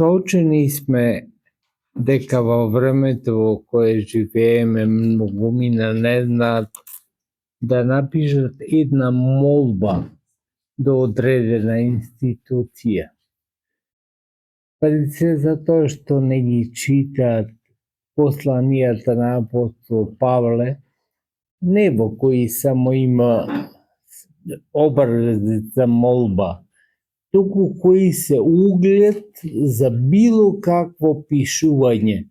Соочени сме дека во времето во кое живееме многумина не знаат да напишат една молба до одредена институција. Пред се затоа што не ги читаат посланијата на апостол Павле, не во кои само има образец за молба, туку кои се углед за било какво пишување.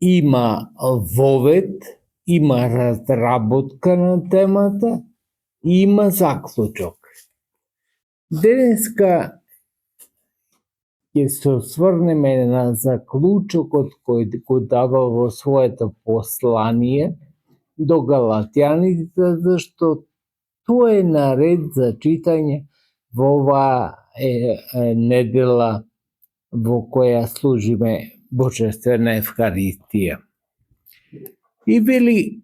Има вовет, има разработка на темата и има заклучок. Денеска ќе се осврнеме на заклучокот кој го дава во своето послание до галатјаните, зашто тоа е наред за читање во оваа недела во која служиме Божествена Евхаристија. И вели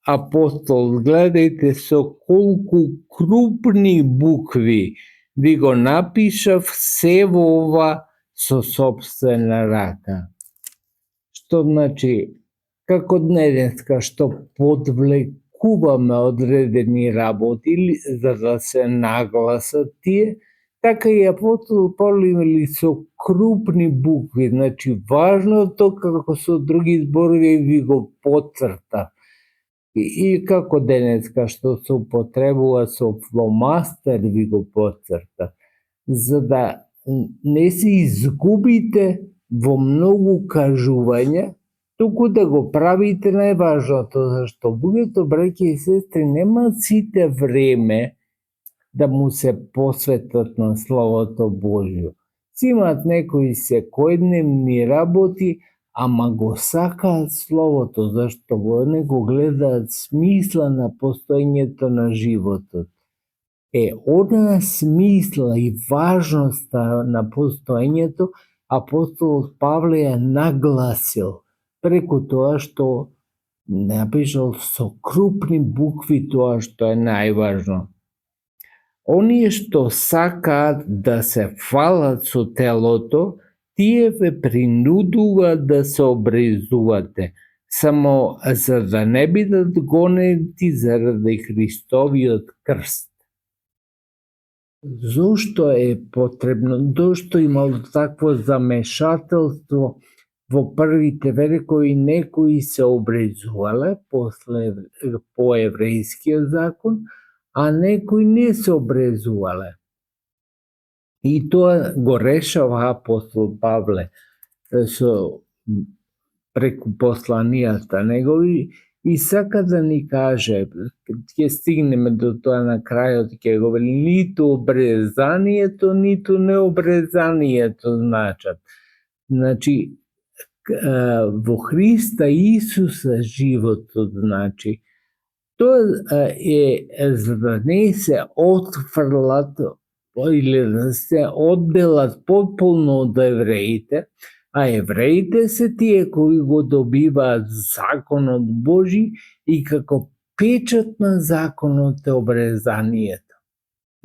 апостол, гледајте со колку крупни букви ви го напишав се во ова со сопствена рака. Што значи, како денеска што подвлекуваме одредени работи за да се нагласат тие, така и апостол Павле со крупни букви, значи важното како со други зборови ви го потцрта. И како денеска што се употребува со фломастер ви го потцрта, за да не се изгубите во многу кажувања, туку да го правите најважното, зашто луѓето, браќи и сестри, немаат сите време да му се посветат на Словото Божјо. Си имаат некои секојдневни работи, ама го сакаат Словото, зашто во него гледаат смисла на постоењето на животот. Она смисла и важноста на постоењето апостол Павле ја нагласил преку тоа што напишал со крупни букви тоа што е најважно. Оние што сакаат да се фалат со телото, тие ве принудуваат да се обрезувате, само за да не бидат гонети заради Христовиот крст. Зошто е потребно, зошто имало такво замешателство во првите векови, некои се обрезувале по еврејскиот закон, а некои не се обрезувале. И тоа го решава апостол Павле преку посланијата негови и сака да ни каже, ќе стигнеме до тоа на крајот, ќе го вели, ниту обрезанието, ниту необрезанието значат. Значи, во Христа Исуса животот, значи, тоа е за да не се отфрлат или да се одделат потполно од евреите, а евреите се тие кои го добиваат законот Божи и како печат на законот е обрезанието.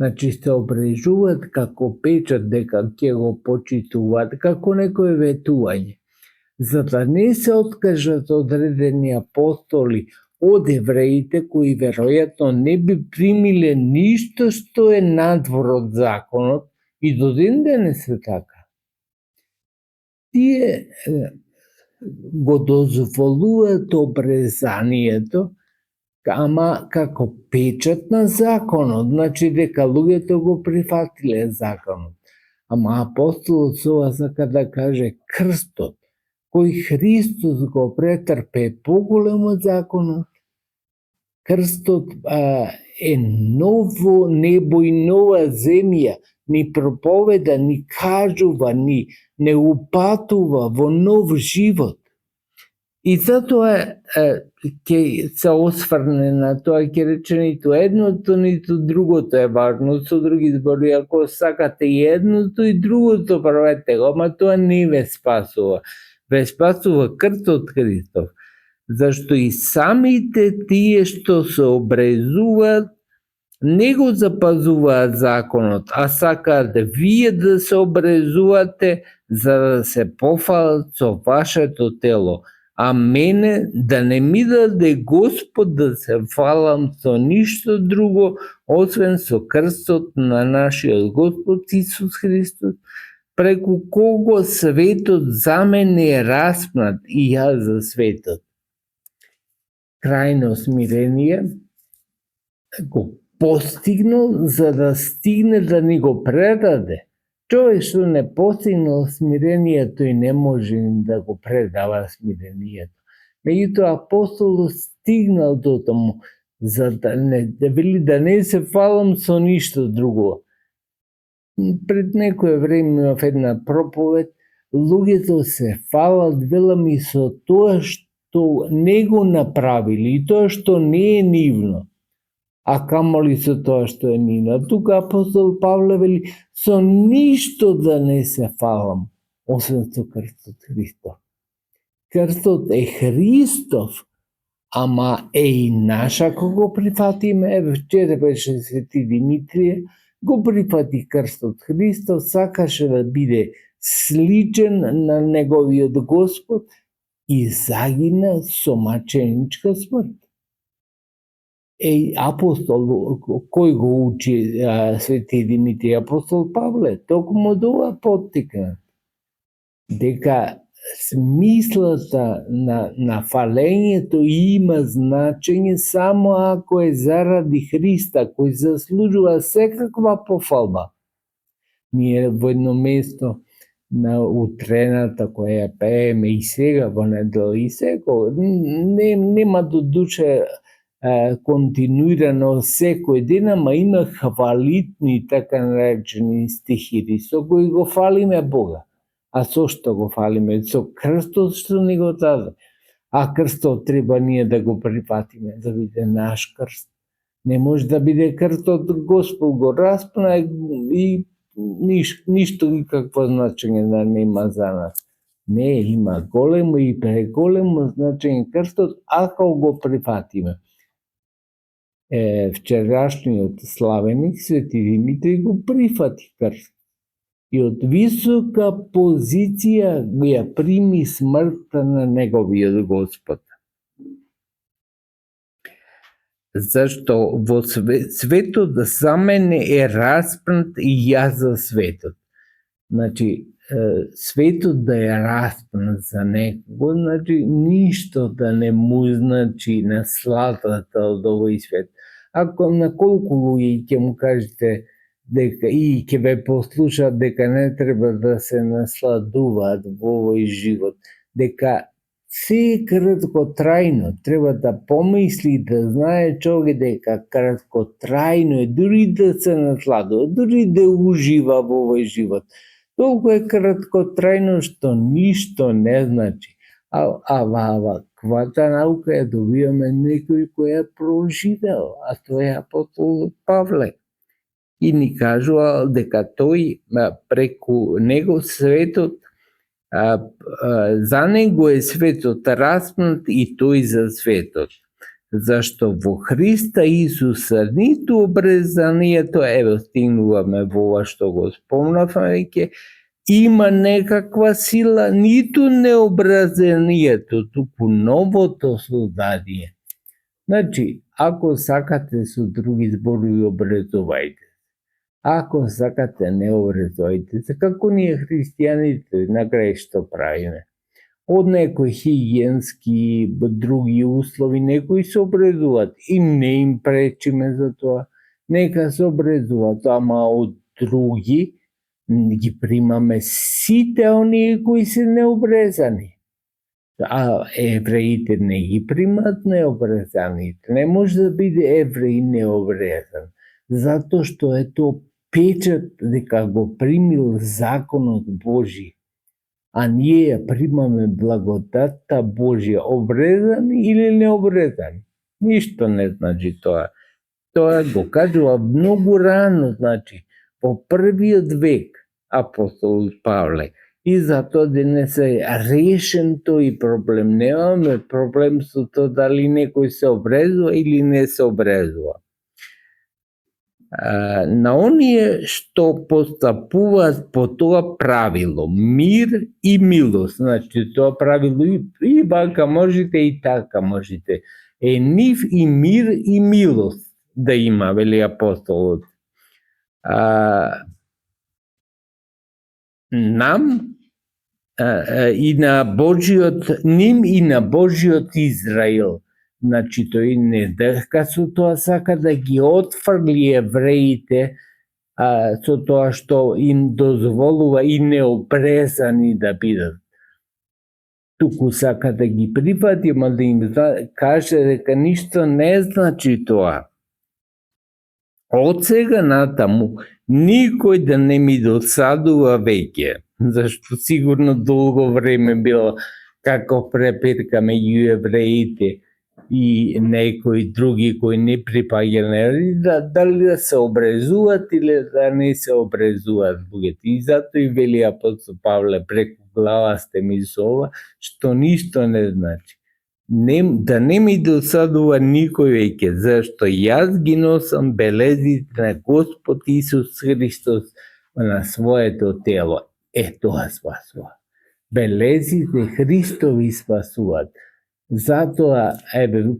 Значи се обрежуваат како печат дека ќе го почитуваат, како некое ветување. За да не се откажат одредени апостоли од евреите кои веројатно не би примиле ништо што е надвор од законот и до ден денес е така. Тие го дозволуваат обрезанието, ама како печат на законот, значи дека луѓето го прифатиле законот. Ама апостолот ова сака да каже крстот, кој Христос го претрпе поголем од законот. Крстот е ново небо и нова земја, ни проповеда, ни кажува, ни не упатува во нов живот. И затоа ќе се осврне на тоа, ќе рече ниту едното, ниту другото е важно. Со други зборови, ако сакате и едното и другото, правете го, ама тоа не ве спасува. Ве спасува крстот Христов. Зашто и самите тие што се обрезуваат не го запазуваат законот, а сакаат вие да се обрезувате за да се пофалат со вашето тело, а мене да не ми даде Господ да се фалам со ништо друго, освен со крстот на нашиот Господ Исус Христос, преку кого светот за мене е распнат и јас за светот. Крајно смирение го постигнал за да стигне да ни го предаде. Човек што не постигнал смирението и не може да го предава смирението. Меѓутоа апостол стигнал до тому за да не се фалам со ништо друго. Пред некое време имав една проповед, луѓето се фалат, велам, и со тоа што не го направили и тоа што не е нивно, а камоли со тоа што е нивно. Тука апостол Павле вели, со ништо да не се фалам, освен со крстот Христов. Крстот е Христов, ама е и наш ако го прифатиме. Вчера беше Свети Димитрije, го прифати крстот Христов, сакаше да биде сличен на неговиот Господ и загина со маченичка смрт. Апостол, кој го учи Свети Димитрije? Апостол Павле, токму од ова поттикна, дека смислата на фалењето има значење само ако е заради Христа, кој заслужува секаква пофалба. Ние во едно место на утрената која пееме и сега во недела и секој, нема до душе континуирано секој ден, ама има хвалитни, така наречени стихири, со кои го фалиме Бога. А со што го фалиме? Со крстот што ни го даде. А крстот треба ние да го прифатиме, да биде наш крст. Не може да биде крстот Господ го распна и ништо никакво значење да нема за нас. Не, има големо и преголемо значење крстот ако го прифатиме. Вчерашниот славеник Свети Димитрije го прифати крст и од висока позиција ја прими смртта на неговиот Господ. Зашто во светот за мене е распнат и јас за светот. Значи, светот да е распнат за некого, значи ништо да не му значи на сладата од овој свет. Ако на колку луѓе ќе му кажете дека и ќе ве послушаат дека не треба да се насладуваат во овој живот, дека се е краткотрајно, треба да помисли, да знае човек дека краткотрајно е, дури да се насладува, дури да ужива во овој живот. Толку е краткотрајно што ништо не значи. Ваквата наука ја добиваме некој кој ја проживел, а тоа е апостол Павле. И ни кажува дека тој преку него светот, за него е светот распнат и тој за светот. Зашто во Христа Исуса ниту обрезанието, ево стигнуваме во ова што го спомнавме веќе, има некаква сила, ниту необрезанието, туку новото создание. Значи, ако сакате со други зборови, обрезувајте. Ако сакате, не обрезувајте се. Како ние христијаните на крај што правиме? Од некои хигиенски, други услови, некои се обрезуваат и не им пречиме за тоа. Нека се обрезуваат, ама од други ги примаме сите оние кои се необрезани. А евреите не ги примат необрезаните. Не може да биде евреј необрезан. Затоа што е тоа печат дека го примил законот Божи. А ние ја примаме благодатта Божја, обрезани или необрезани. Ништо не значи тоа. Тоа го кажува многу рано, значи, во првиот век апостол Павле. И затоа денес е решен тој проблем. Немаме проблем со тоа дали некој се обрезува или не се обрезува. на оние што постапуваат по тоа правило, мир и милост. Значи, тоа правило и вака можете и така можете. Нив и мир и милост да има, вели апостолот. Нам и на Божиот, ним и на Божиот Израил. Значи, тој не дека со тоа сака да ги отфрли евреите со тоа што им дозволува и необрезани да бидат. Туку сака да ги прифати, ама да им каже дека ништо не значи тоа. Од сега натаму, никој да не ми досадува веќе, зашто сигурно долго време било како препирка меѓу евреите и некои други кои не припаѓале, дали да се обрезуваат или да не се обрезуваат луѓето. И затоа и вели апостол Павле, преку глава сте ми со ова, што ништо не значи. Да не ми досадува никој веќе, зашто јас ги носам белезите на Господ Исус Христос на своето тело. Тоа спасува. Белезите Христови спасуваат. Затоа,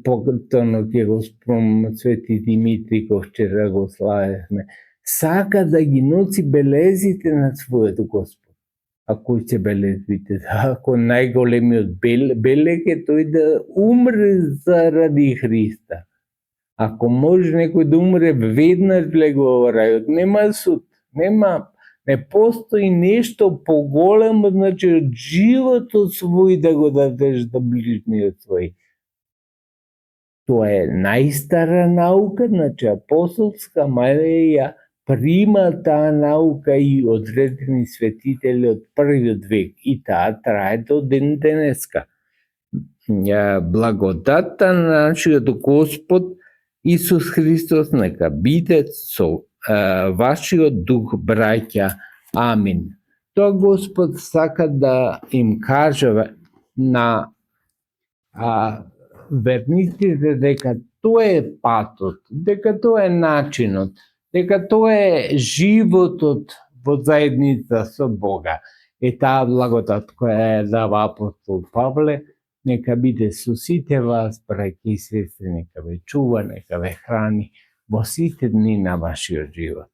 пократно ќе го спомнам Свети Димитри, кој вчера го славевме, сака да ги носи белезите на својот Господ. А кои се белезите? Ако најголемиот белег е тој да умре заради Христа. Ако може некој да умре веднаш влегува во рајот, нема суд, не постои нешто поголемо, значи од животот свој да го дадеш да ближниот свој. Тоа е најстара наука, значи апостолска, ја прима таа наука и одредени светители од првиот век и таа трае до ден денеска. Благодатта на нашиот Господ Исус Христос нека биде со вашиот дух, браќа. Амин. Тоа Господ сака да им каже на верниците дека тоа е патот, дека тоа е начинот, дека тоа е животот во заедница со Бога. Таа благодат која ја дава апостол Павле, нека биде со сите вас, браќи и сестри, нека ве чува, нека ве храни во сите дни на вашиот живот.